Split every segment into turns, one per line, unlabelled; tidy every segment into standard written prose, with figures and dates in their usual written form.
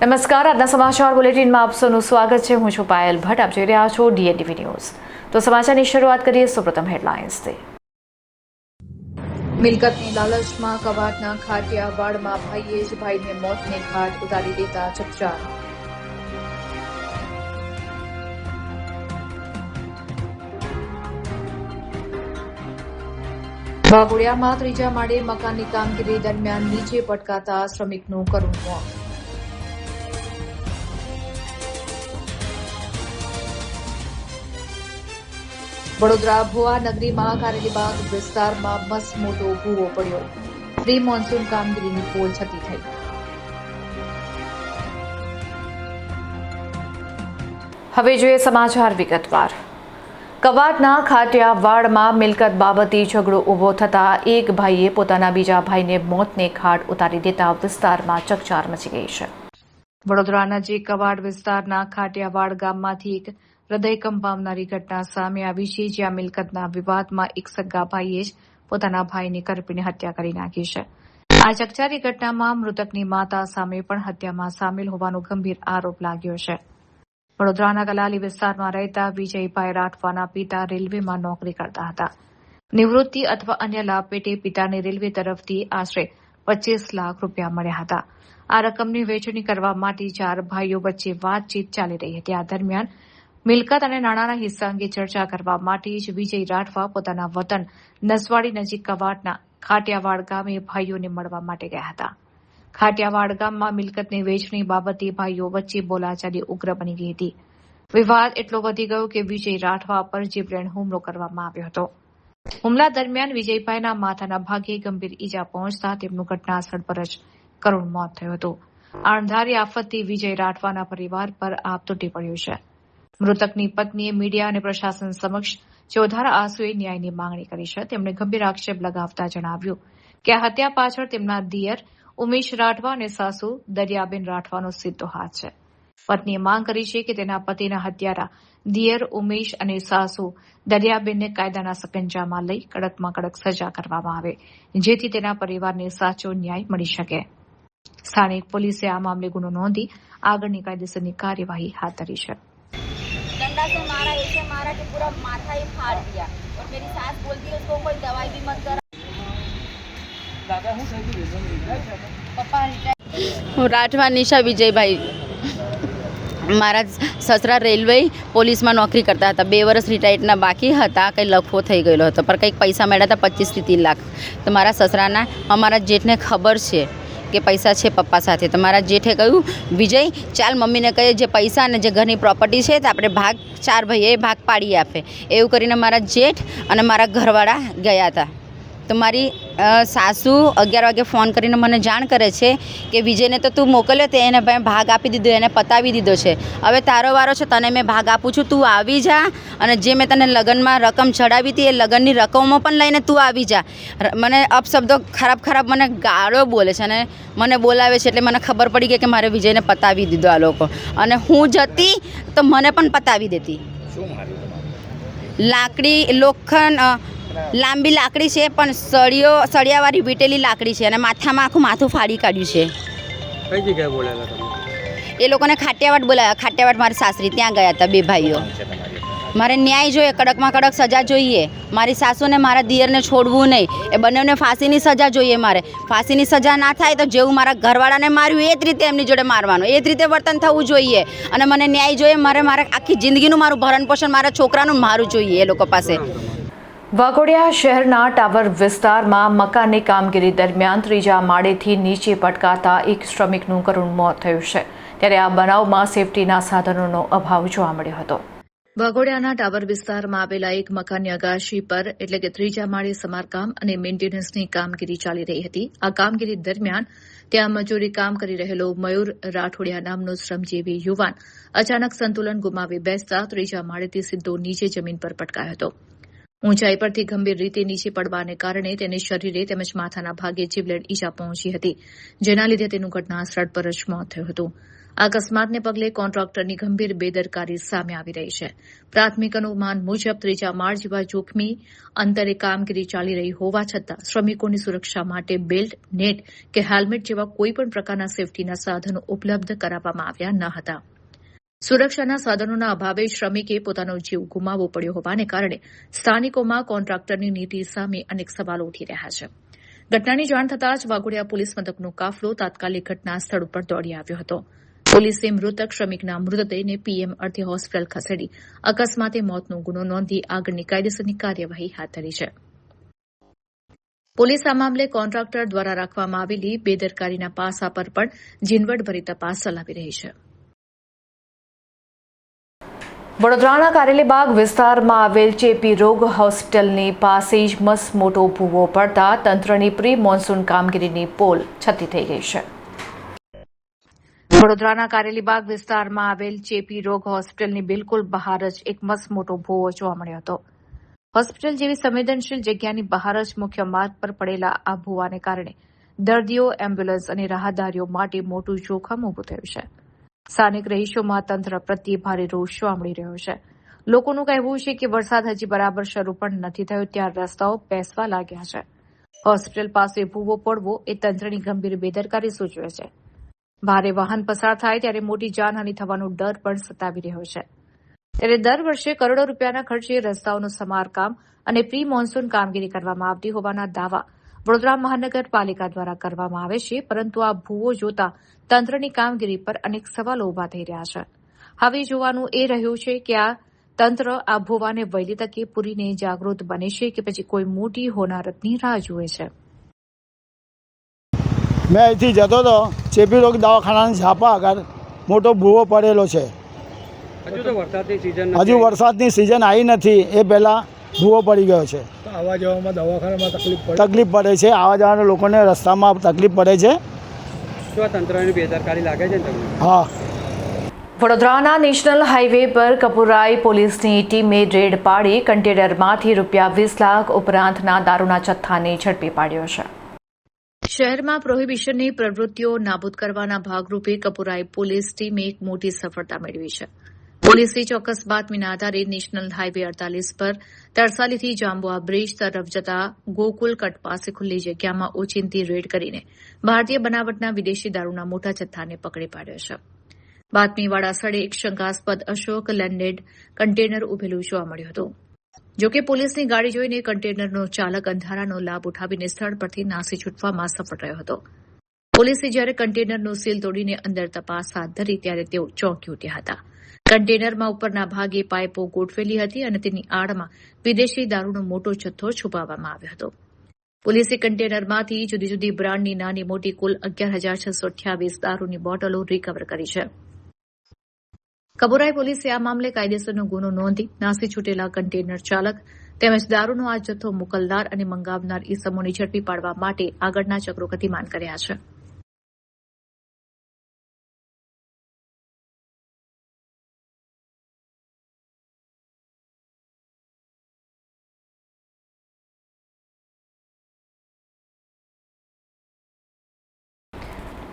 નમસ્કાર, આજના સમાચાર બુલેટિનમાં આપ સૌનું સ્વાગત છે. હું છું પાયલ ભટ્ટ. આપ જોઈ રહ્યા છો DNTV ન્યૂઝ. તો સમાચારની શરૂઆત કરીએ સૌપ્રથમ હેડલાઇન્સથી. મિલકતની લાલચમાં કવાડના ખાટિયાવાડમાં ભાઈએ જ ભાઈને મોતને ઘાટ ઉતારી દેતા ચકચાર. વાઘોડિયામાં ત્રીજા માળે મકાનની કામગીરી દરમિયાન નીચે પટકાતા શ્રમિકનું કરુણ મોત. વડોદરા ભુવા નગરીમાં કારેલીબાગ વિસ્તારમાં મસમોટો ભૂવો પડ્યો. પ્રી મોન્સૂન કામગીરીની પોલ છતી થઈ. હવે જોઈએ સમાચાર વિગતવાર. કવાડના ખાટિયાવાડમાં મિલકત બાબતે ઝઘડો ઉભો થતા એક ભાઈએ પોતાના બીજા ભાઈને મોતને ઘાટ ઉતારી દેતા વિસ્તારમાં ચકચાર મચી ગઈ છે. વડોદરા નજીક કવાડ વિસ્તારના ખાટિયાવાડ ગામમાંથી એક હૃદય કંપાવનારી ઘટના સામે આવી છે, જ્યાં મિલકતના વિવાદમાં એક સગા ભાઈએ જ પોતાના ભાઈને કરપીને હત્યા કરી નાખી છે. આ ચકચારી ઘટનામાં મૃતકની માતા સામે પણ હત્યામાં સામેલ હોવાનો ગંભીર આરોપ લાગ્યો છે. વડોદરાના કલાલી વિસ્તારમાં રહેતા વિજયભાઈ રાઠવાના પિતા રેલવેમાં નોકરી કરતા હતા. નિવૃત્તિ અથવા અન્ય લાભ પેટે પિતાને રેલવે તરફથી આશરે 25 લાખ રૂપિયા મળ્યા હતા. આ રકમની વહેંચણી કરવા માટે ચાર ભાઈઓ વચ્ચે વાતચીત ચાલી રહી હતી. આ દરમિયાન મિલકત અને નાણાંના હિસ્સા અંગે ચર્ચા કરવા માટે જ વિજય રાઠવા પોતાના વતન નસવાડી નજીક કવાડના ખાટિયાવાડ ગામે ભાઈઓને મળવા માટે ગયા હતા. ખાટિયાવાડ ગામમાં મિલકતની વહેંચણી બાબતે ભાઈઓ વચ્ચે બોલાચાલી ઉગ્ર બની ગઈ હતી. વિવાદ એટલો વધી ગયો કે વિજય રાઠવા પર જીવલેણ હુમલો કરવામાં આવ્યો હતો. હુમલા દરમિયાન વિજયભાઈના માથાના ભાગે ગંભીર ઈજા પહોંચતા તેમનું ઘટનાસ્થળ પર જ કરુણ મોત થયું હતું. આ અણધારી આફતથી વિજય રાઠવાના પરિવાર પર આપ તૂટી પડ્યું છે. મૃતકની પત્નીએ મીડિયા અને પ્રશાસન સમક્ષ ચોધારા આંસુએ ન્યાયની માંગણી કરી છે. તેમણે ગંભીર આક્ષેપ લગાવતા જણાવ્યું કે આ હત્યા પાછળ તેમના દિયર ઉમેશ રાઠવા અને સાસુ દરિયાબેન રાઠવાનો સીધો હાથ છે. પત્નીએ માંગ કરી છે કે તેના પતિના હત્યારા દિયર ઉમેશ અને સાસુ દરિયાબેનને કાયદાના સકંજામાં લઈ કડકમાં કડક સજા કરવામાં આવે, જેથી તેના પરિવારને સાચો ન્યાય મળી શકે. સ્થાનિક પોલીસે આ મામલે ગુનો નોંધી આગળની કાયદેસરની કાર્યવાહી હાથ ધરી છે.
डंडा से मारा, ऐसे मारा कि पूरा माथा ही फाड़ दिया और मेरी सास बोलती है उसको कोई दवाई भी मत करा.
હું રાઠવા નિશા વિજયભાઈ. મારા સસરા રેલવે પોલીસમાં નોકરી કરતા હતા. 2 વર્ષ રિટાયર્ડના બાકી હતા. કંઈ લખવો થઈ ગયેલો હતો, પણ કંઈક પૈસા મળ્યા હતા 25 થી 30 લાખ. તો મારા સસરાના અમારા જેઠને ખબર છે કે પૈસા છે પપ્પા સાથે. તો મારા જેઠે કહ્યું, વિજય ચાલ મમ્મીને કહે જે પૈસા અને જે ઘરની પ્રોપર્ટી છે તો આપણે ભાગ 4 ભાઈએ ભાગ પાડી આપે. એવું કરીને મારા જેઠ અને મારા ઘરવાળા ગયા હતા. તો મારી સાસુ 11 વાગે ફોન કરીને મને જાણ કરે છે કે વિજયને તો તું મોકલ્યો તે એને ભાગ આપી દીધો, એને પતાવી દીધો છે. હવે તારો વારો છે, તને મેં ભાગ આપું છું, તું આવી જા. અને જે મેં તને લગ્નમાં રકમ ચડાવી હતી એ લગ્નની રકમો પણ લઈને તું આવી જા. મને અપશબ્દો ખરાબ મને ગાળો બોલે છે અને મને બોલાવે છે. એટલે મને ખબર પડી ગઈ કે મારે વિજયને પતાવી દીધો આ લોકો. અને હું જતી તો મને પણ પતાવી દેતી. લાકડી લોખંડ લાંબી લાકડી છે, પણ સળિયાવાળી વીટેલી લાકડી છે અને માથામાં આખું માથું ફાડી કાઢ્યું છે.
કઈ જગ્યાએ બોલાયેલા તમે?
એ લોકોને ખાટિયાવાડ બોલાવ્યા. ખાટિયાવાડ મારી સાસરી ત્યાં ગયા હતા 2 ભાઈઓ. મારે ન્યાય જોઈએ, કડકમાં કડક સજા જોઈએ. મારી સાસુને મારા દિયરને છોડવું નહીં. એ બંનેને ફાંસીની સજા જોઈએ. મારે ફાંસીની સજા ના થાય તો જેવું મારા ઘરવાળાને માર્યું એ જ રીતે એમની જોડે મારવાનું, એ જ રીતે વર્તન થવું જોઈએ. અને મને ન્યાય જોઈએ. મારે આખી જિંદગીનું મારું ભરણ પોષણ મારા છોકરાનું મારું જોઈએ એ લોકો પાસે.
વાઘોડિયા શહેરના ટાવર વિસ્તારમાં મકાનની કામગીરી દરમિયાન ત્રીજા માળેથી નીચે પટકાતા એક શ્રમિકનું કરુણ મોત થયું છે. ત્યારે આ બનાવમાં સેફટીના સાધનોનો અભાવ જોવા મળ્યો હતો. વાઘોડિયાના ટાવર વિસ્તારમાં આવેલા એક મકાનની અગાશી પર એટલે કે ત્રીજા માળે સમારકામ અને મેન્ટેનન્સની કામગીરી ચાલી રહી હતી. આ કામગીરી દરમિયાન ત્યાં મજૂરી કામ કરી રહેલો મયુર રાઠોડિયા નામનો શ્રમજીવી યુવાન અચાનક સંતુલન ગુમાવી બેસતા ત્રીજા માળેથી સીધો નીચે જમીન પર પટકાયો હતો. ઊંચાઈ પરથી ગંભીર રીતે નીચે પડવાને કારણે તેને શરીરે તેમજ માથાના ભાગે જીવલેણ ઈજા પહોંચી હતી, જેના લીધે તેનું ઘટના સ્થળ પર જ મોત થયું હતું. આ અકસ્માતને પગલે કોન્ટ્રાક્ટરની ગંભીર બેદરકારી સામે આવી રહી છે. પ્રાથમિક અનુમાન મુજબ ત્રીજા માળ જેવા જોખમી અંતરે કામગીરી ચાલી રહી હોવા છતાં શ્રમિકોની સુરક્ષા માટે બેલ્ટ, નેટ કે હેલ્મેટ જેવા કોઈપણ પ્રકારના સેફટીના સાધનો ઉપલબ્ધ કરાવવામાં આવ્યા ન હતા. સુરક્ષાના સાધનોના અભાવે શ્રમિકે પોતાનો જીવ ગુમાવવો પડ્યો હોવાને કારણે સ્થાનિકોમાં કોન્ટ્રાક્ટરની નીતિ સામે અનેક સવાલો ઉઠી રહ્યા છે. ઘટનાની જાણ થતાં જ વાઘોડિયા પોલીસ મથકનો કાફલો તાત્કાલિક ઘટના સ્થળ ઉપર દોડી આવ્યો હતો. પોલીસે મૃતક શ્રમિકના મૃતદેહને પીએમ અર્થે હોસ્પિટલ ખસેડી અકસ્માતે મોતનો ગુનો નોંધી આગળની કાયદેસરની કાર્યવાહી હાથ ધરી છે. પોલીસ આ મામલે કોન્ટ્રાક્ટર દ્વારા રાખવામાં આવેલી બેદરકારીના પાસા પર પણ ઝીણવટભરી તપાસ ચલાવી રહી છે. વડોદરાના કારેલીબાગ વિસ્તારમાં આવેલ ચેપી રોગ હોસ્પિટલની પાસે જ મસમોટો ભૂવો પડતા તંત્રની પ્રી મોન્સૂન કામગીરીની પોલ છતી થઈ ગઈ છે. વડોદરાના કારેલીબાગ વિસ્તારમાં આવેલ ચેપી રોગ હોસ્પિટલની બિલકુલ બહાર જ એક મસમોટો ભૂવો જોવા મળ્યો હતો. હોસ્પિટલ જેવી સંવેદનશીલ જગ્યાની બહાર જ મુખ્ય માર્ગ પર પડેલા આ ભૂવાને કારણે દર્દીઓ, એમ્બ્યુલન્સ અને રાહદારીઓ માટે મોટું જોખમ ઊભું થયું છે. સ્થાનિક રહીશોમાં તંત્ર પ્રત્યે ભારે રોષ જોવા મળી રહ્યો છે. લોકોનું કહેવું છે કે વરસાદ હજી બરાબર શરૂ પણ નથી થયો ત્યાં રસ્તાઓ બેસવા લાગ્યા છે. હોસ્પિટલ પાસે ભૂવો પડવો એ તંત્રની ગંભીર બેદરકારી સૂચવે છે. ભારે વાહન પસાર થાય ત્યારે મોટી જાનહાનિ થવાનો ડર પણ સતાવી રહ્યો છે. ત્યારે દર વર્ષે કરોડો રૂપિયાના ખર્ચે રસ્તાઓનું સમારકામ અને પ્રી મોન્સૂન કામગીરી કરવામાં આવતી હોવાના દાવા વડોદરા મહાનગરપાલિકા દ્વારા કરવામાં આવે છે, પરંતુ આ ભૂવો જોતા તંત્રની કામગીરી પર અનેક સવાલો ઉભા થઈ રહ્યા છે. હવે જોવાનું એ રહ્યું છે કે આ તંત્ર આ ભૂવાને વહેલી તકે પૂરીને જાગૃત બને છે કે પછી કોઈ મોટી હોનારતની રાહ જુએ છે.
મેં અહીંથી જતો હતો ચેપી રોગ દવાખાનાની ઝાપા આગળ મોટો ભૂવો પડેલો છે. હજુ વરસાદની સિઝન આવી નથી એ પહેલાં ભૂવો પડી ગયો છે.
આવવા જવામાં દવાખાનામાં
તકલીફ પડે છે. આવવા જવાના લોકોને રસ્તામાં તકલીફ પડે છે.
શું તંત્રની બેદરકારી લાગે છે તમને?
હા.
વડોદરાના નેશનલ હાઈવે પર કપુરાઈ પોલીસની ટીમે રેડ પાડી કન્ટેનરમાંથી ₹20 લાખ ઉપરાંતના દારૂના જથ્થાને ઝડપી પાડ્યો છે. શહેરમાં પ્રોહિબિશનની પ્રવૃત્તિઓ નાબૂદ કરવાના ભાગરૂપે કપુરાઈ પોલીસ ટીમે એક મોટી સફળતા મેળવી છે. પોલીસે ચોક્કસ બાતમીના આધારે નેશનલ હાઈવે 48 પર તરસાલીથી જાંબુઆ બ્રિજ તરફ જતા ગોકુલ કટ પાસે ખુલ્લી જગ્યામાં ઓચિંતી રેડ કરીને ભારતીય બનાવટના વિદેશી દારૂના મોટા જથ્થાને પકડી પાડ્યો છે. બાતમીવાળા સ્થળે એક શંકાસ્પદ અશોક લેન્ડેડ કન્ટેનર ઉભેલું જોવા મળ્યું હતું. જોકે પોલીસની ગાડી જોઈને કન્ટેનરનો ચાલક અંધારાનો લાભ ઉઠાવીને સ્થળ પરથી નાસી છૂટવામાં સફળ રહ્યો હતો. પોલીસે જ્યારે કન્ટેનરનું સીલ તોડીને અંદર તપાસ હાથ ધરી ત્યારે તેઓ ચોંકી ઉઠ્યા હતા. કન્ટેનરમાં ઉપરના ભાગે પાઇપો ગોઠવેલી હતી અને તેની આડમાં વિદેશી દારૂનો મોટો જથ્થો છુપાવવામાં આવ્યો હતો. પોલીસે કન્ટેનરમાંથી જુદી જુદી બ્રાન્ડની નાની મોટી કુલ 11,628 દારૂની બોટલો રિકવર કરી છે. કપુરાઈ પોલીસે આ મામલે કાયદેસરનો ગુનો નોંધી નાસી છૂટેલા કન્ટેનર ચાલક તેમજ દારૂનો આ જથ્થો મોકલનાર અને મંગાવનાર ઈસમોને ઝડપી પાડવા માટે આગળના ચક્રો ગતિમાન કર્યા છે.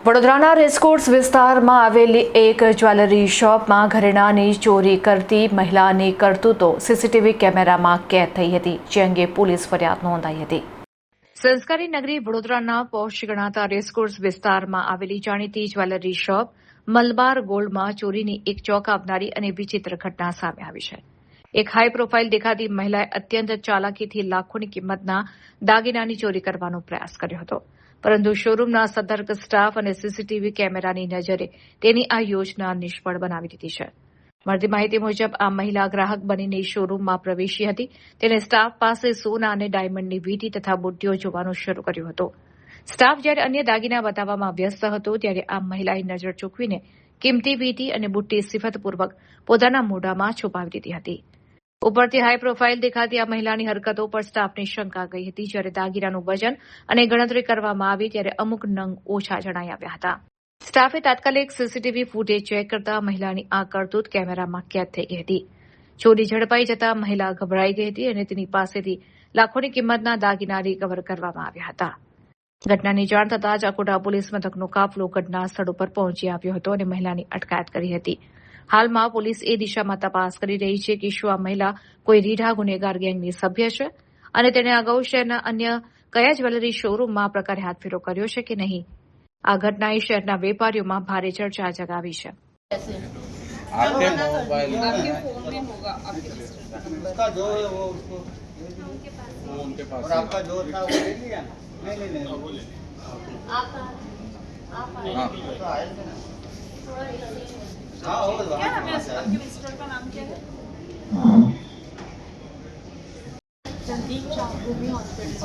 વડોદરાના રેસકોર્સ વિસ્તારમાં આવેલી એક જ્વેલરી શોપમાં ઘરેણાંની ચોરી કરતી મહિલાની કરતૂતો સીસીટીવી કેમેરામાં કેદ થઈ હતી, જે અંગે પોલીસ ફરિયાદ નોંધાઈ હતી. સંસ્કારી નગરી વડોદરાના પોશ ગણાતા રેસકોર્સ વિસ્તારમાં આવેલી જાણીતી જ્વેલરી શોપ મલબાર ગોલ્ડમાં ચોરીની એક ચોંકાવનારી અને વિચિત્ર ઘટના સામે આવી છે. એક હાઈ પ્રોફાઇલ દેખાતી મહિલાએ અત્યંત ચાલાકીથી લાખોની કિંમતના દાગીનાની ચોરી કરવાનો પ્રયાસ કર્યો હતો, પરંતુ શોરૂમના સતર્ક સ્ટાફ અને સીસીટીવી કેમેરાની નજરે તેની આ યોજના નિષ્ફળ બનાવી દીધી છે. મળતી માહિતી મુજબ આ મહિલા ગ્રાહક બનીને શોરૂમમાં પ્રવેશી હતી. તેને સ્ટાફ પાસે સોના અને ડાયમંડની વીંટી તથા બુટ્ટીઓ જોવાનું શરૂ કર્યું હતું. સ્ટાફ જ્યારે અન્ય દાગીના બતાવવામાં વ્યસ્ત હતો ત્યારે આ મહિલાએ નજર ચૂકવીને કિંમતી વીંટી અને બુટ્ટી સિફતપૂર્વક પોતાના મોઢામાં છુપાવી દીધી હતી. ઉપરથી હાઈ પ્રોફાઇલ દેખાતી આ મહિલાની હરકતો પર સ્ટાફને શંકા ગઈ હતી. જ્યારે દાગીનાનું વજન અને ગણતરી કરવામાં આવી ત્યારે અમુક નંગ ઓછા જણાઈ આવ્યા હતા. સ્ટાફે તાત્કાલિક સીસીટીવી ફૂટેજ ચેક કરતા મહિલાની આ કરતૂત કેમેરામાં કેદ થઈ ગઈ હતી. ચોરી ઝડપાઈ જતા મહિલા ગભરાઈ ગઈ હતી અને તેની પાસેથી લાખોની કિંમતના દાગીના રિકવર કરવામાં આવ્યા હતા. ઘટનાની જાણ થતાં જ અકોટા પોલીસ મથકનો કાફલો ઘટના સ્થળ ઉપર પહોંચી આવ્યો હતો અને મહિલાની અટકાયત કરી હતી. હાલમાં પોલીસ એ દિશામાં તપાસ કરી રહી છે કે શું આ મહિલા કોઈ રીઢા ગુનેગાર ગેંગની સભ્ય છે અને તેણે અગાઉ શહેરના અન્ય કયા જ્વેલરી શોરૂમમાં આ પ્રકારે હાથફેરો કર્યો છે કે નહીં. આ ઘટનાએ શહેરના વેપારીઓમાં ભારે ચર્ચા જગાવી છે.
आपके मोबाइल
उसका जो है वो उसको
उनके पास
और आपका जो था वो ले लिया ना? नहीं
हाँ
तो आए थे ना? हाँ होगा
क्या नाम है आपके मिस्टर का नाम क्या है? संदीप झा भूमि हॉस्पिटल.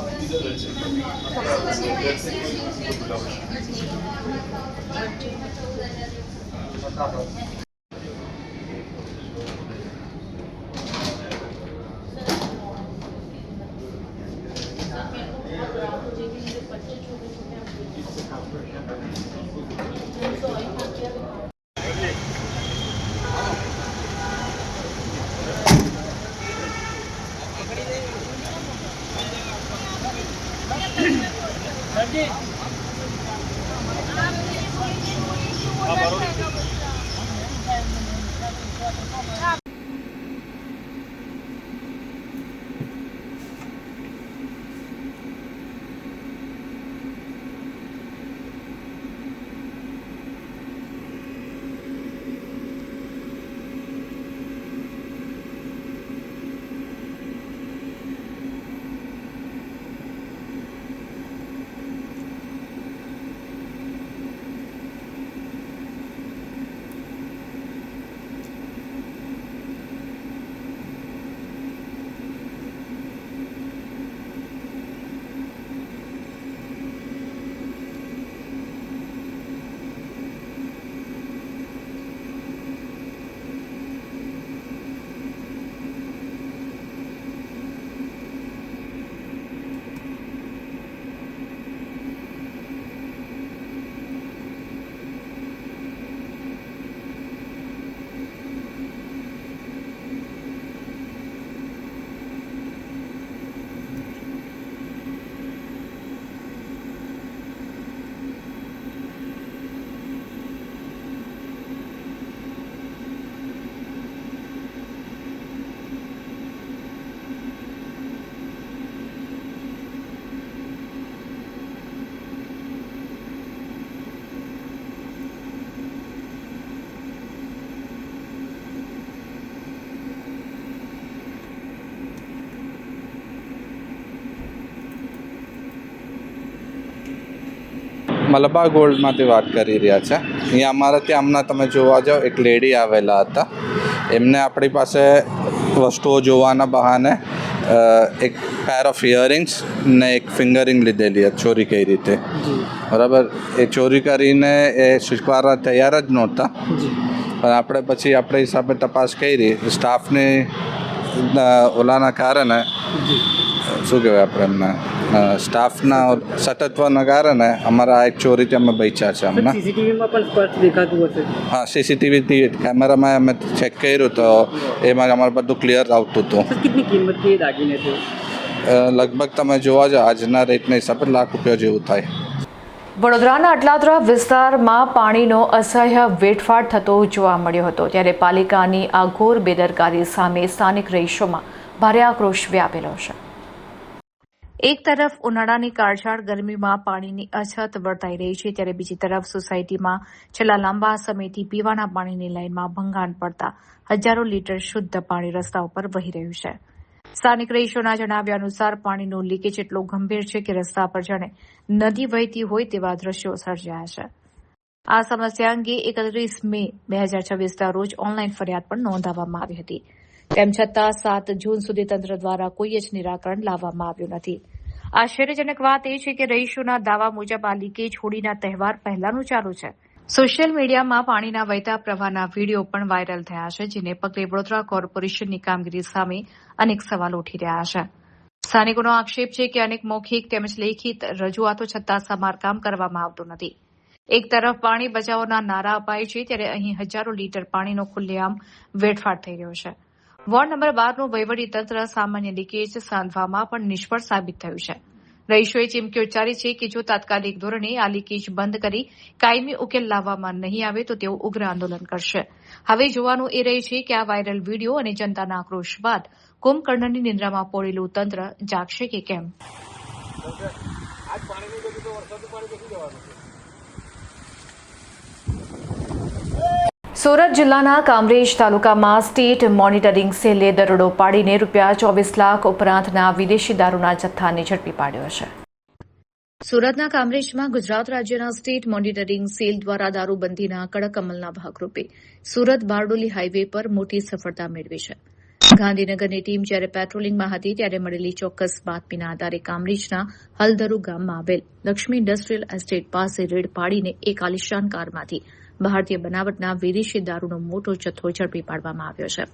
મલબા ગોલ્ડમાંથી વાત કરી રહ્યા છે. અહીંયા અમારે ત્યાં હમણાં તમે જોવા જાઓ એક લેડી આવેલા હતા. એમને આપણી પાસે વસ્તુઓ જોવાના બહાને એક પેર ઓફ ઇયરિંગ્સ ને એક ફિંગરિંગ લીધેલી હતી ચોરી કઈ રીતે. બરાબર, એ ચોરી કરીને એ સ્વીકારવા તૈયાર જ નહોતા. પણ આપણે પછી આપણે હિસાબે તપાસ કરી સ્ટાફની ઓલાના કારણે શું કહેવાય આપણે એમને સ્ટાફના સતત્વના કારણે અમારા એક ચોરીથી અમે બચ્યા છે હમણાં.
સીસીટીવીમાં પણ સ્પષ્ટ દેખાતું હશે.
હા, સીસીટીવી કેમેરામાં અમે ચેક કર્યું તો એમાં અમારે બધું ક્લિયર આવતું હતું.
કેટલી કિંમત કે દાગીને છે?
લગભગ તમે જોવા જાઓ આજના રેટના હિસાબે લાખ રૂપિયા જેવું થાય.
વડોદરાના અટલાદરા વિસ્તારમાં પાણીનો અસહ્ય વેડફાટ થતો જોવા મળ્યો હતો. ત્યારે પાલિકાની આ ઘોર બેદરકારી સામે સ્થાનિક રહીશોમાં ભારે આક્રોશ વ્યાપેલો છે. એક તરફ ઉનાળાની કાળઝાળ ગરમીમાં પાણીની અછત વર્તાઈ રહી છે, ત્યારે બીજી તરફ સોસાયટીમાં છેલ્લા લાંબા સમયથી પીવાના પાણીની લાઇનમાં ભંગાણ પડતા હજારો લીટર શુદ્ધ પાણી રસ્તા ઉપર વહી રહ્યું છે. સ્થાનિક રહીશોના જણાવ્યા અનુસાર પાણીનું લીકેજ એટલો ગંભીર છે કે રસ્તા પર જાણે નદી વહેતી હોય તેવા દ્રશ્યો સર્જાયા છે. આ સમસ્યા અંગે 31 મે 2026ના રોજ ઓનલાઈન ફરિયાદ પણ નોંધાવવામાં આવી હતી. તેમ છતાં 7 જૂન સુધી તંત્ર દ્વારા કોઈ જ નિરાકરણ લાવવામાં આવ્યું નથી. આશ્ચર્યજનક વાત એ છે કે રહીશોના દાવા મુજબ આ લીકેજ હોળીના તહેવાર પહેલાનું ચાલુ છે. સોશિયલ મીડિયામાં પાણીના વહેતા પ્રવાહના વીડિયો પણ વાયરલ થયા છે, જેને પગલે વડોદરા કોર્પોરેશનની કામગીરી સામે અનેક સવાલો ઉઠી રહ્યા છે. સ્થાનિકોનો આક્ષેપ છે કે અનેક મૌખિક તેમજ લેખિત રજૂઆતો છતાં સમારકામ કરવામાં આવતું નથી. એક તરફ પાણી બચાવોના નારા અપાય છે, ત્યારે અહીં હજારો લીટર પાણીનો ખુલ્લેઆમ વેડફાટ થઈ રહ્યો છે. વોર્ડ નંબર 12નું વહીવટીતંત્ર સામાન્ય લીકેજ સાંધવામાં પણ નિષ્ફળ સાબિત થયું છે. રહીશોએ ચીમકી ઉચ્ચારી છે કે જો તાત્કાલિક ધોરણે આ લીકેજ બંધ કરી કાયમી ઉકેલ લાવવામાં નહીં આવે તો તેઓ ઉગ્ર આંદોલન કરશે. હવે જોવાનું એ રહે છે કે આ વાયરલ વિડીયો અને જનતાના આક્રોશ બાદ કુંભકર્ણની નિંદ્રામાં પોળેલું તંત્ર જાગશે કે કેમ. સુરત જિલ્લાના કામરેજ તાલુકામાં સ્ટેટ મોનિટરિંગ સેલે દરોડો પાડીને ₹24 લાખ ઉપરાંતના વિદેશી દારૂના જથ્થાને ઝડપી પાડ્યો છે. સુરતના કામરેજમાં ગુજરાત રાજ્યના સ્ટેટ મોનિટરિંગ સેલ દ્વારા દારૂબંધીના કડક અમલના ભાગરૂપે સુરત બારડોલી હાઇવે પર મોટી સફળતા મેળવી છે. ગાંધીનગરની ટીમ જ્યારે પેટ્રોલિંગમાં હતી ત્યારે મળેલી ચોક્કસ બાતમીના આધારે કામરેજના હલદરુ ગામમાં આવેલ લક્ષ્મી ઇન્ડસ્ટ્રીયલ એસ્ટેટ પાસે રેડ પાડીને એક આલિશાન કારમાંથી ભારતીય બનાવટના વિદેશી દારૂનો મોટો જથ્થો ઝડપી પાડવામાં આવ્યો છે.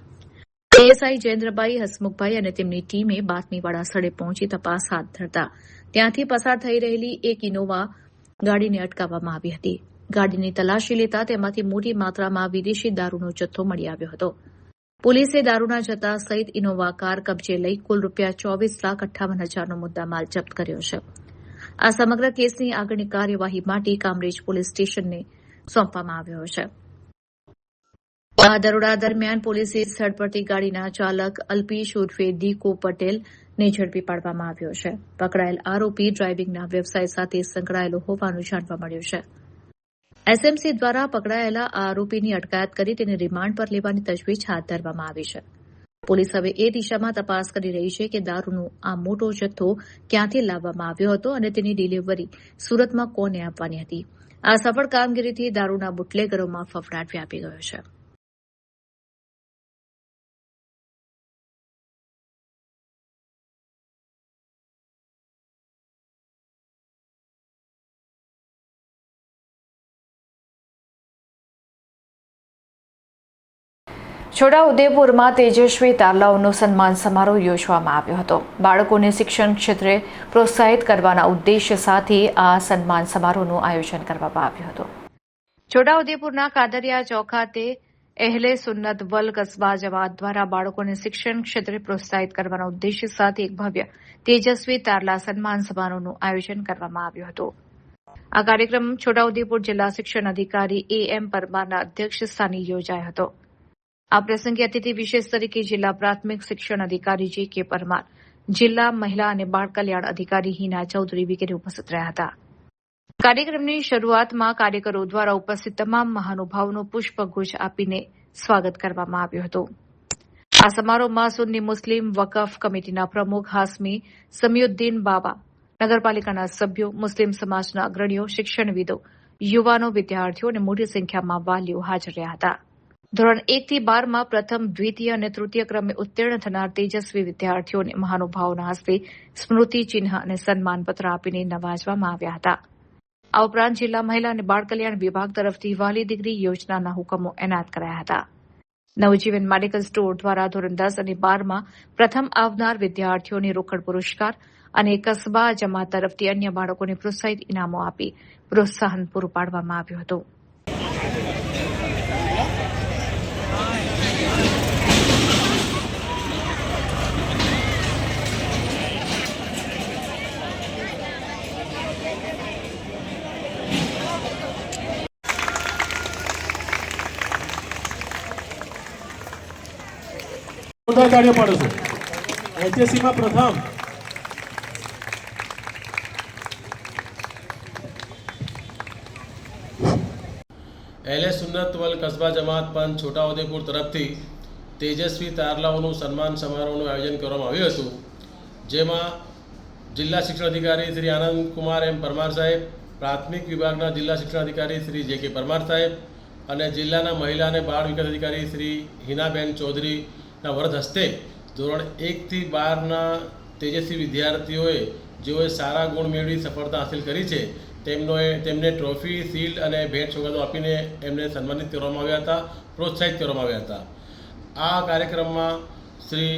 એએસઆઈ જયેન્દ્રભાઈ હસમુખભાઈ અને તેમની ટીમે બાતમીવાળા સ્થળે પહોંચી તપાસ હાથ ધરતા ત્યાંથી પસાર થઈ રહેલી એક ઇનોવા ગાડીને અટકાવવામાં આવી હતી. ગાડીની તલાશી લેતા તેમાંથી મોટી માત્રામાં વિદેશી દારૂનો જથ્થો મળી આવ્યો હતો. પોલીસે દારૂના જથ્થા સહિત ઇનોવા કાર કબજે લઈ કુલ ₹24,58,000નો મુદ્દામાલ જપ્ત કર્યો છે. આ સમગ્ર કેસની આગળની કાર્યવાહી માટે કામરેજ પોલીસ સ્ટેશનને સોંપવામાં આવ્યો છે. આ દરોડા દરમિયાન પોલીસે સ્થળ પરથી ગાડીના ચાલક અલ્પીશ ઉર્ફે દીકો પટેલને ઝડપી પાડવામાં આવ્યો છે. પકડાયેલ આરોપી ડ્રાઇવિંગના વ્યવસાય સાથે સંકળાયેલો હોવાનું જાણવા મળ્યું છે. એસએમસી દ્વારા પકડાયેલા આ આરોપીની અટકાયત કરી તેને રિમાન્ડ પર લેવાની તજવીજ હાથ ધરવામાં આવી છે. પોલીસ હવે એ દિશામાં તપાસ કરી રહી છે કે દારૂનો આ મોટો જથ્થો ક્યાંથી લાવવામાં આવ્યો હતો અને તેની ડિલિવરી સુરતમાં કોને આપવાની હતી. આ સફળ કામગીરીથી દારૂના બુટલેગરોમાં ફફડાટ વ્યાપી ગયો છે. છોટાઉદેપુરમાં તેજસ્વી તારલાઓનો સન્માન સમારોહ યોજવામાં આવ્યો હતો. બાળકોને શિક્ષણ ક્ષેત્રે પ્રોત્સાહિત કરવાના ઉદ્દેશ્ય સાથે આ સન્માન સમારોહનું આયોજન કરવામાં આવ્યું હતું. છોટાઉદેપુરના કાદરિયા ચોક ખાતે અહેલે સુન્નત વલ કસ્બા જમાત દ્વારા બાળકોને શિક્ષણ ક્ષેત્રે પ્રોત્સાહિત કરવાના ઉદ્દેશ્ય સાથે એક ભવ્ય તેજસ્વી તારલા સન્માન સમારોહનું આયોજન કરવામાં આવ્યું હતું. આ કાર્યક્રમ છોટાઉદેપુર જિલ્લા શિક્ષણ અધિકારી AM પરમારના અધ્યક્ષ સ્થાને યોજાયો હતો. આ પ્રસંગે અતિથિ વિશેષ તરીકે જિલ્લા પ્રાથમિક શિક્ષણ અધિકારી JK પરમાર, જિલ્લા મહિલા અને બાળ કલ્યાણ અધિકારી હિના ચૌધરી વગેરે ઉપસ્થિત રહ્યા હતા. કાર્યક્રમની શરૂઆતમાં કાર્યકરો દ્વારા ઉપસ્થિત તમામ મહાનુભાવોનું પુષ્પગુચ્છ આપીને સ્વાગત કરવામાં આવ્યું હતું. આ સમારોહમાં સુન્ની મુસ્લિમ વકફ કમિટીના પ્રમુખ હાસમી સમીઉદ્દીન બાબા, નગરપાલિકાના સભ્યો, મુસ્લિમ સમાજના અગ્રણીઓ, શિક્ષણવિદો, યુવાનો, વિદ્યાર્થીઓ અને મોટી સંખ્યામાં વાલીઓ હાજર રહ્યા હતા. ધોરણ 1 થી 12માં પ્રથમ, દ્વિતીય અને તૃતીય ક્રમે ઉત્તીર્ણ થનાર તેજસ્વી વિદ્યાર્થીઓને મહાનુભાવોના હસ્તે સ્મૃતિ ચિહ્ન અને સન્માનપત્ર આપીને નવાજવામાં આવ્યા હતા. આ ઉપરાંત જિલ્લા મહિલા અને બાળ કલ્યાણ વિભાગ તરફથી વહાલી દીકરી યોજનાના હુકમો એનાયત કરાયા હતા. નવજીવન મેડિકલ સ્ટોર દ્વારા ધોરણ 10 અને 12માં પ્રથમ આવનાર વિદ્યાર્થીઓને રોકડ પુરસ્કાર અને કસ્બા જમાત તરફથી અન્ય બાળકોને પ્રોત્સાહિત ઇનામો આપી પ્રોત્સાહન પૂરું પાડવામાં આવ્યું હતું.
કાર્ય પાડો છો. HSCમાં પ્રથમ અહેલે સુન્નત વલ કસ્બા જમાત પંથ છોટાઉદેપુર તરફથી તેજસ્વી તારલાઓનું સન્માન સમારોહનું આયોજન કરવામાં આવ્યું હતું, જેમાં જિલ્લા શિક્ષણ અધિકારી શ્રી આનંદકુમાર M પરમાર સાહેબ, પ્રાથમિક વિભાગના જિલ્લા શિક્ષણ અધિકારી શ્રી JK પરમાર સાહેબ અને જિલ્લાના મહિલા અને બાળ વિકાસ અધિકારી શ્રી હિનાબેન ચૌધરીના વરદ હસ્તે ધોરણ 1 થી 12ના તેજસ્વી વિદ્યાર્થીઓએ જેઓએ સારા ગુણ મેળવી સફળતા હાંસિલ કરી છે તેમને ટ્રોફી, શિલ્ડ અને ભેટ સોગાદો આપીને એમને સન્માનિત કરવામાં આવ્યા હતા, પ્રોત્સાહિત કરવામાં આવ્યા હતા. આ કાર્યક્રમમાં શ્રી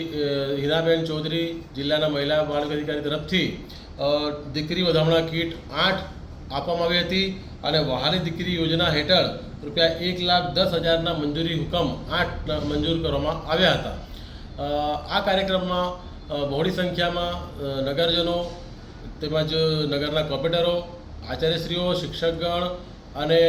હિનાબેન ચૌધરી, જિલ્લાના મહિલા બાળ વિકાસ અધિકારી તરફથી દીકરી વધામણા કીટ 8 આપવામાં આવી હતી અને વહાલી દીકરી યોજના હેઠળ ₹1,10,000ના મંજૂરી હુકમ 8 મંજૂર કરવામાં આવ્યા હતા. આ કાર્યક્રમમાં બહોળી સંખ્યામાં નગરજનો તેમજ નગરના કોર્પોરેટરો, આચાર્યશ્રીઓ, શિક્ષકગણ અને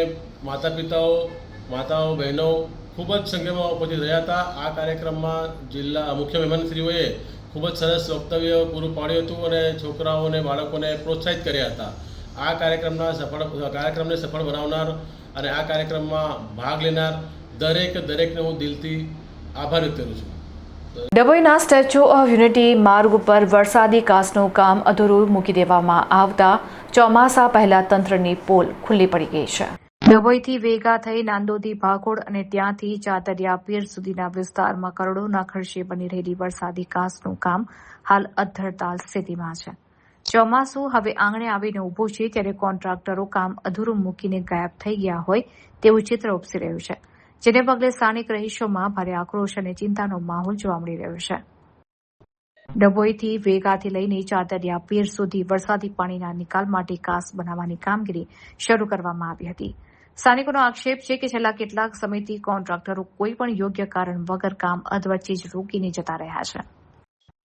માતાઓ બહેનો ખૂબ જ સંખ્યામાં ઉપસ્થિત રહ્યા હતા. આ કાર્યક્રમમાં જિલ્લા મુખ્ય મહેમાનશ્રીઓએ ખૂબ જ સરસ વક્તવ્ય પૂરું પાડ્યું હતું અને છોકરાઓને બાળકોને પ્રોત્સાહિત કર્યા હતા. આ કાર્યક્રમને સફળ બનાવનાર અને આ કાર્યક્રમમાં ભાગ લેનાર દરેકને હું દિલથી આભાર વ્યક્ત કરું છું.
ડભોઈના સ્ટેચ્યુ ઓફ યુનિટી માર્ગ ઉપર વરસાદી કાસનું કામ અધૂરું મૂકી દેવામાં આવતા ચોમાસા પહેલા તંત્રની પોલ ખુલ્લી પડી ગઈ છે. ડભોઈથી વેગા થઈ નાંદોદી ભાગોળ અને ત્યાંથી ચાતરિયા પીર સુધીના વિસ્તારમાં કરોડોના ખર્ચે બની રહેલી વરસાદી કાસનું કામ હાલ અધ્ધરતાલ સ્થિતિમાં છે. ચોમાસું હવે આંગણે આવીને ઊભું છે ત્યારે કોન્ટ્રાક્ટરો કામ અધૂરું મૂકીને ગાયબ થઈ ગયા હોય તેવું ચિત્ર ઉપસી રહ્યું છે, જેને પગલે સ્થાનિક રહીશોમાં ભારે આક્રોશ અને ચિંતાનો માહોલ જોવા મળી રહ્યો છે. ડભોઈથી વેગાથી લઈને ચાતરિયા પીર સુધી વરસાદી પાણીના નિકાલ માટે કાસ બનાવવાની કામગીરી શરૂ કરવામાં આવી હતી. સ્થાનિકોનો આક્ષેપ છે કે છેલ્લા કેટલાક સમયથી કોન્ટ્રાક્ટરો કોઈ પણ યોગ્ય કારણ વગર કામ અધવચ્ચે જ રોકીને જતા રહ્યા છે.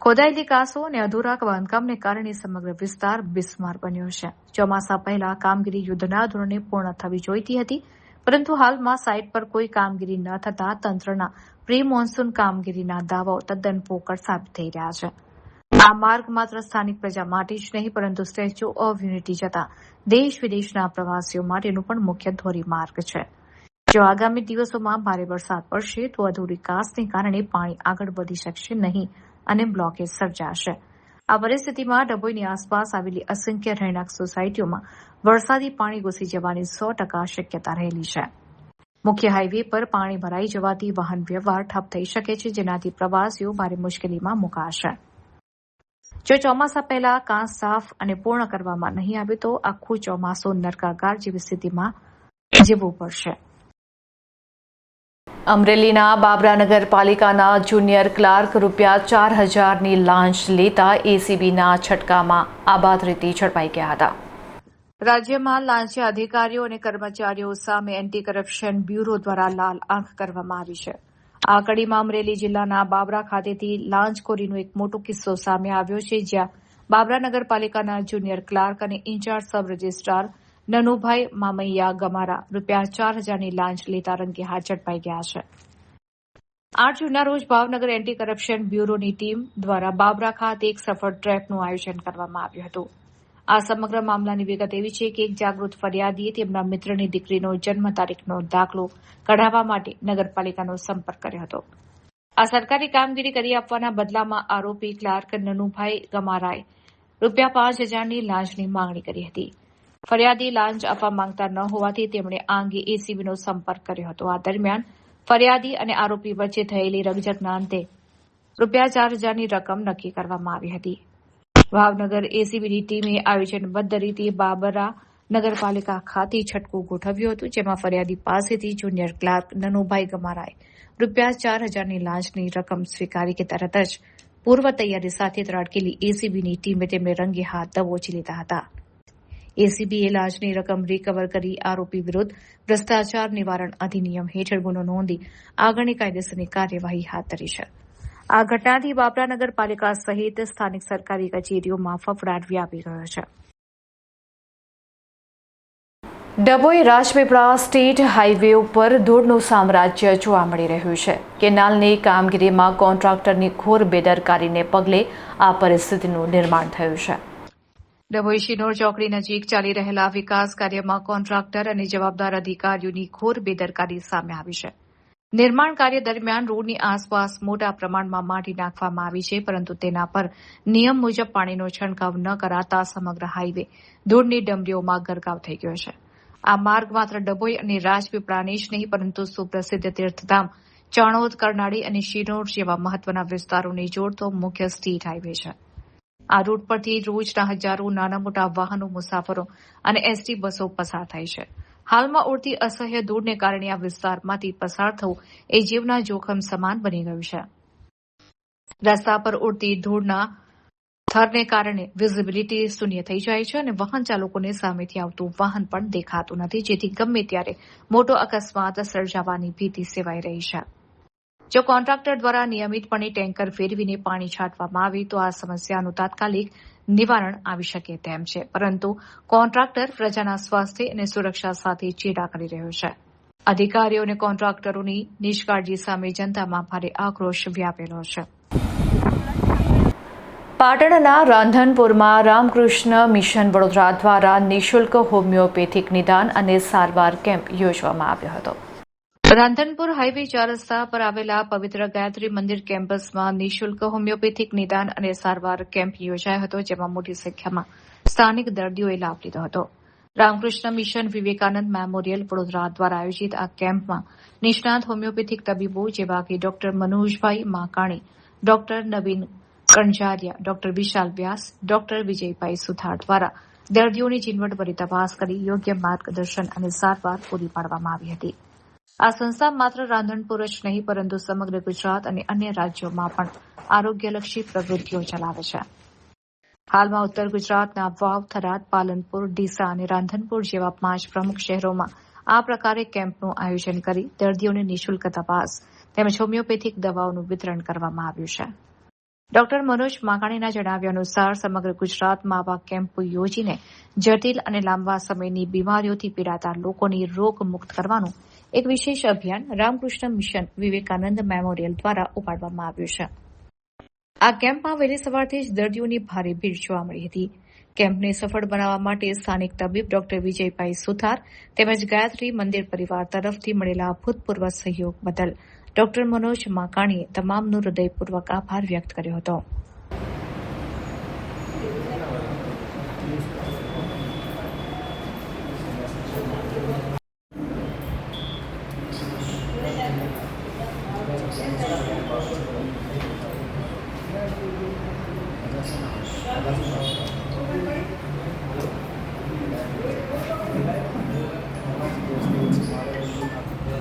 ખોદાયેલી કાસો અને અધૂરા બાંધકામને કારણે સમગ્ર વિસ્તાર બિસ્માર બન્યો છે. ચોમાસા પહેલા કામગીરી યુદ્ધના ધોરણે પૂર્ણ થવી જોઈતી હતી, પરંતુ હાલમાં સાઇટ પર કોઈ કામગીરી ન થતાં તંત્રના પ્રી મોન્સૂન કામગીરીના દાવાઓ તદ્દન પોકળ સાબિત થઈ રહ્યા છે. આ માર્ગ માત્ર સ્થાનિક પ્રજા માટે જ નહીં પરંતુ સ્ટેચ્યુ ઓફ યુનિટી જતા દેશ વિદેશના પ્રવાસીઓ માટેનું પણ મુખ્ય ધોરીમાર્ગ છે. જો આગામી દિવસોમાં ભારે વરસાદ પડશે તો અધૂરી કાસને કારણે પાણી આગળ વધી શકશે નહીં અને બ્લોકેજ સર્જાશે. આ પરિસ્થિતિમાં ડભોઈની આસપાસ આવેલી અસંખ્ય રહેણાંક સોસાયટીઓમાં વરસાદી પાણી ઘૂસી જવાની 100% શક્યતા રહેલી છે. મુખ્ય હાઈવે પર પાણી ભરાઈ જવાથી વાહન વ્યવહાર ઠપ થઈ શકે છે, જેનાથી પ્રવાસીઓ ભારે મુશ્કેલીમાં મુકાશે. જો ચોમાસા પહેલા કાંસ સાફ અને પૂર્ણ કરવામાં નહીં આવે તો આખું ચોમાસું નરકાગાર જેવી સ્થિતિમાં જીવવું પડશે. અમરેલીના બાબરા નગરપાલિકાના જુનિયર ક્લાર્ક ₹4,000ની લાંચ લેતા એસીબીના છટકામાં આબાદ રીતે ઝડપાઈ ગયા હતા. રાજ્યમાં લાંચિયા અધિકારીઓ અને કર્મચારીઓ સામે એન્ટી કરપ્શન બ્યુરો દ્વારા લાલ આંખ કરવામાં આવી છે. આ કડીમાં અમરેલી જિલ્લાના બાબરા ખાતેથી લાંચખોરીનો એક મોટો કિસ્સો સામે આવ્યો છે, જ્યાં બાબરા નગરપાલિકાના જુનિયર ક્લાર્ક અને in charge sub registrar Nanubhai મામૈયા Gamara ₹4,000ની લાંચ લેતા રંગે હાથ ઝડપાઈ ગયા છે. 8 જૂનના રોજ ભાવનગર એન્ટી કરપ્શન બ્યુરોની ટીમ દ્વારા બાબરા ખાતે એક સફળ ટ્રેપનું આયોજન કરવામાં આવ્યું હતું. આ સમગ્ર મામલાની વિગત એવી છે કે એક જાગૃત ફરિયાદીએ તેમના મિત્રની દીકરીનો જન્મ તારીખનો દાખલો કઢાવવા માટે નગરપાલિકાનો સંપર્ક કર્યો હતો. આ સરકારી કામગીરી કરી આપવાના બદલામાં આરોપી ક્લાર્ક નનુભાઈ ગમારાએ ₹5,000ની લાંચની માંગણી કરી હતી. ફરિયાદી લાંચ આપવા માંગતા ન હોવાથી તેમણે આ અંગે એસીબીનો સંપર્ક કર્યો હતો. આ દરમિયાન ફરિયાદી અને આરોપી વચ્ચે થયેલી રકઝકના અંતે ₹4,000ની રકમ નક્કી કરવામાં આવી હતી. ભાવનગર એસીબીની ટીમે આયોજનબદ્ધ રીતે બાબરા નગરપાલિકા ખાતે છટકું ગોઠવ્યું હતું, જેમાં ફરિયાદી પાસેથી જુનિયર ક્લાર્ક નનુભાઈ ગમારાએ ₹4,000ની લાંચની રકમ સ્વીકારી કે તરત જ પૂર્વ તૈયારી સાથે ત્રાટકેલી એસીબીની ટીમે તેમને રંગે હાથ દબોચી લીધા હતા. એસીબીએ લાંચની રકમ રિકવર કરી આરોપી વિરુદ્ધ ભ્રષ્ટાચાર નિવારણ અધિનિયમ હેઠળ ગુનો નોંધી આગળની કાયદેસરની કાર્યવાહી હાથ ધરી છે. આ ઘટનાથી બાબરા નગરપાલિકા સહિત સ્થાનિક સરકારી કચેરીઓમાં ફફડાટ વ્યાપી ગયો છે. ડભોઈ રાજપીપળા સ્ટેટ હાઈવે ઉપર ધૂળનું સામ્રાજ્ય જોવા મળી રહ્યું છે. કેનાલની કામગીરીમાં કોન્ટ્રાક્ટરની ઘોર બેદરકારીને પગલે આ પરિસ્થિતિનું નિર્માણ થયું છે. ડભોઈ શિનોર ચોકડી નજીક ચાલી રહેલા વિકાસ કાર્યમાં કોન્ટ્રાક્ટર અને જવાબદાર અધિકારીઓની ઘોર બેદરકારી સામે આવી છે. નિર્માણ કાર્ય દરમિયાન રોડની આસપાસ મોટા પ્રમાણમાં માટી નાખવામાં આવી છે, પરંતુ તેના પર નિયમ મુજબ પાણીનો છંટકાવ ન કરાતા સમગ્ર હાઈવે ધૂળની ડમરીઓમાં ગરકાવ થઈ ગયો છે. આ માર્ગ માત્ર ડભોઈ અને રાજપીપળાને જ નહીં પરંતુ સુપ્રસિદ્ધ તીર્થધામ ચાણોદ, કરનાળી અને શિનોર જેવા મહત્વના વિસ્તારોને જોડતો મુખ્ય સ્ટેટ હાઈવે છે. આ રૂટ પરથી રોજના હજારો નાના મોટા વાહનો, મુસાફરો અને એસટી બસો પસાર થાય છે. હાલમાં ઉડતી અસહ્ય ધૂળને કારણે આ વિસ્તારમાંથી પસાર થવું એ જીવના જોખમ સમાન બની ગયું છે. રસ્તા પર ઉડતી ધૂળના થરને કારણે વિઝિબિલિટી શૂન્ય થઈ જાય છે અને વાહન ચાલકોને સામેથી આવતું વાહન પણ દેખાતું નથી, જેથી ગમે ત્યારે મોટો અકસ્માત સર્જાવાની ભીતિ સેવાઈ રહી છે. જો કોન્ટ્રાક્ટર દ્વારા નિયમિતપણે ટેન્કર ફેરવીને પાણી છાંટવામાં આવે તો આ સમસ્યાનું તાત્કાલિક નિવારણ આવી શકે તેમ છે, પરંતુ કોન્ટ્રાક્ટર પ્રજાના સ્વાસ્થ્ય અને સુરક્ષા સાથે ચેડા કરી રહ્યો છે. અધિકારીઓ અને કોન્ટ્રાક્ટરોની નિષ્કાળજી સામે જનતામાં ભારે આક્રોશ વ્યાપેલો છે. પાટણના રાંધનપુરમાં રામકૃષ્ણ મિશન વડોદરા દ્વારા નિઃશુલ્ક હોમિયોપેથિક નિદાન અને સારવાર કેમ્પ યોજવામાં આવ્યો હતો. રાંધનપુર હાઈવે 4 રસ્તા પર આવેલા પવિત્ર ગાયત્રી મંદિર કેમ્પસમાં નિઃશુલ્ક હોમિયોપેથિક નિદાન અને સારવાર કેમ્પ યોજાયો હતો, જેમાં મોટી સંખ્યામાં સ્થાનિક દર્દીઓએ લાભ લીધો હતો. રામકૃષ્ણ મિશન વિવેકાનંદ મેમોરિયલ વડોદરા દ્વારા આયોજિત આ કેમ્પમાં નિષ્ણાત હોમિયોપેથિક તબીબો જેવા કે ડોક્ટર મનોજભાઈ માકાણી, ડોક્ટર નવીન કણજારિયા, ડોક્ટર વિશાલ વ્યાસ, ડોક્ટર વિજયભાઈ સુથાર દ્વારા દર્દીઓની ઝીણવટભરી તપાસ કરી યોગ્ય માર્ગદર્શન અને સારવાર પૂરી પાડવામાં આવી હતી. આ સંસ્થા માત્ર રાંધનપુર જ નહીં પરંતુ સમગ્ર ગુજરાત અને અન્ય રાજ્યોમાં પણ આરોગ્યલક્ષી પ્રવૃત્તિઓ ચલાવે છે. હાલમાં ઉત્તર ગુજરાતના વાવ, થરાદ, પાલનપુર, ડીસા અને રાંધનપુર જેવા 5 પ્રમુખ શહેરોમાં આ પ્રકારે કેમ્પનું આયોજન કરી દર્દીઓને નિઃશુલ્ક તપાસ તેમજ હોમિયોપેથિક દવાઓનું વિતરણ કરવામાં આવ્યું છે. ડોક્ટર મનોજ માકાણીના જણાવ્યા અનુસાર સમગ્ર ગુજરાતમાં આવા કેમ્પો યોજીને જટિલ અને લાંબા સમયની બીમારીઓથી પીડાતા લોકોની રોગ મુક્ત કરવાનું એક વિશેષ અભિયાન રામકૃષ્ણ મિશન વિવેકાનંદ મેમોરિયલ દ્વારા ઉપાડવામાં આવ્યું છે. આ કેમ્પમાં વહેલી સવારથી જ દર્દીઓની ભારે ભીડ જોવા મળી હતી. કેમ્પને સફળ બનાવવા માટે સ્થાનિક તબીબ ડોક્ટર વિજયભાઈ સુથાર તેમજ ગાયત્રી મંદિર પરિવાર તરફથી મળેલા અભૂતપૂર્વ સહયોગ બદલ ડોક્ટર મનોજ માકાણીએ તમામનો હૃદયપૂર્વક આભાર વ્યક્ત કર્યો હતો.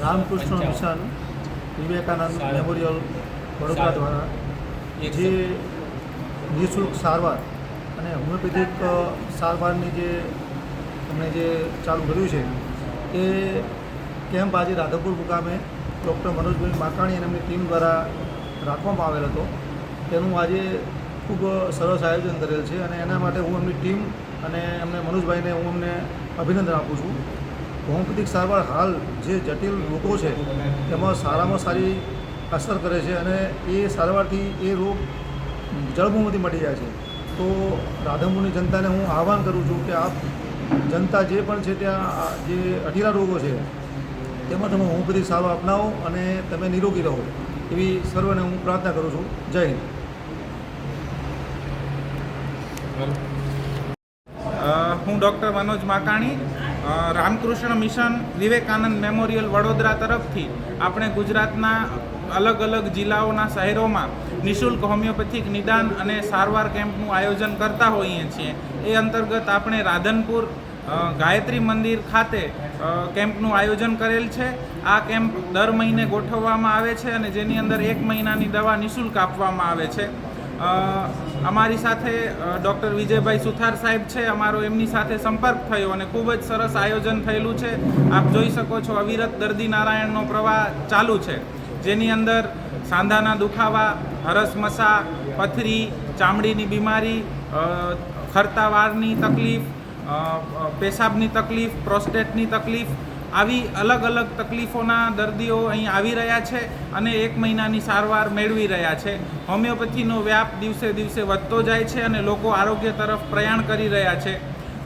રામકૃષ્ણ મિશન વિવેકાનંદ મેમોરિયલ વડોદરા દ્વારા જે નિઃશુલ્ક સારવાર અને હોમિયોપેથિક સારવારની જે એમણે જે ચાલુ કર્યું છે એ કેમ્પ આજે રાધનપુર મુકામે ડૉક્ટર મનોજભાઈ માકાણી અને એમની ટીમ દ્વારા રાખવામાં આવેલ હતો. તેનું આજે ખૂબ સરસ આયોજન કરેલ છે અને એના માટે હું એમની ટીમ અને એમને મનોજભાઈને હું એમને અભિનંદન આપું છું. હોમિયોપેથિક સારવાર હાલ જે જટિલ રોગો છે તેમાં સારામાં સારી અસર કરે છે અને એ સારવારથી એ રોગ જળમૂળમાંથી મટી જાય છે. તો રાધનપુરની જનતાને હું આહ્વાન કરું છું કે આપ જનતા જે પણ છે ત્યાં જે અઢીલા રોગો છે તેમાં તમે હોમિયોપેથિક સારવાર અપનાવો અને તમે નિરોગી રહો એવી સર્વને હું પ્રાર્થના કરું છું. જય હિન્દ.
હું doctor Manoj Makani Ramakrishna mission Vivekananda memorial Vadodara તરફથી આપણે ગુજરાતના અલગ અલગ જિલ્લાઓના શહેરોમાં નિઃશુલ્ક હોમિયોપેથિક નિદાન અને સારવાર કેમ્પનું આયોજન કરતા હોઈએ છીએ. એ અંતર્ગત આપણે રાધનપુર ગાયત્રી મંદિર ખાતે કેમ્પનું આયોજન કરેલ છે. આ કેમ્પ દર મહિને ગોઠવવામાં આવે છે અને જેની અંદર 1 મહિનાની દવા નિઃશુલ્ક આપવામાં આવે છે. અમારી સાથે ડૉક્ટર વિજયભાઈ સુથાર સાહેબ છે. અમારો એમની સાથે સંપર્ક થયો અને ખૂબ જ સરસ આયોજન થયેલું છે. આપ જોઈ શકો છો અવિરત દર્દી નારાયણનો પ્રવાહ ચાલુ છે, જેની અંદર સાંધાના દુખાવા, હરસમસા, પથરી, ચામડીની બીમારી, ખરતા વાળની તકલીફ, પેશાબની તકલીફ, પ્રોસ્ટેટની તકલીફ, આવી અલગ અલગ તકલીફોના દર્દીઓ અહીં આવી રહ્યા છે અને 1 મહિનાની સારવાર મેળવી રહ્યા છે. હોમિયોપેથીનો વ્યાપ દિવસે દિવસે વધતો જાય છે અને લોકો આરોગ્ય તરફ પ્રયાણ કરી રહ્યા છે.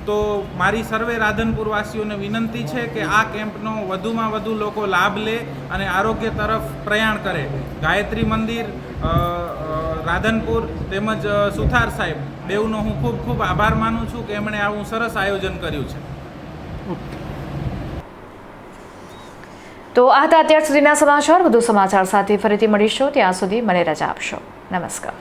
તો મારી સર્વે રાધનપુરવાસીઓને વિનંતી છે કે આ કેમ્પનો વધુમાં વધુ લોકો લાભ લે અને આરોગ્ય તરફ પ્રયાણ કરે. ગાયત્રી મંદિર, રાધનપુર તેમજ સુથાર સાહેબ બેઉનો હું ખૂબ ખૂબ આભાર માનું છું કે એમણે આવું સરસ આયોજન કર્યું છે.
તો આ હતા અત્યાર સુધીના સમાચાર. વધુ સમાચાર સાથે ફરીથી મળીશું. ત્યાં સુધી મને રજા આપશો. નમસ્કાર.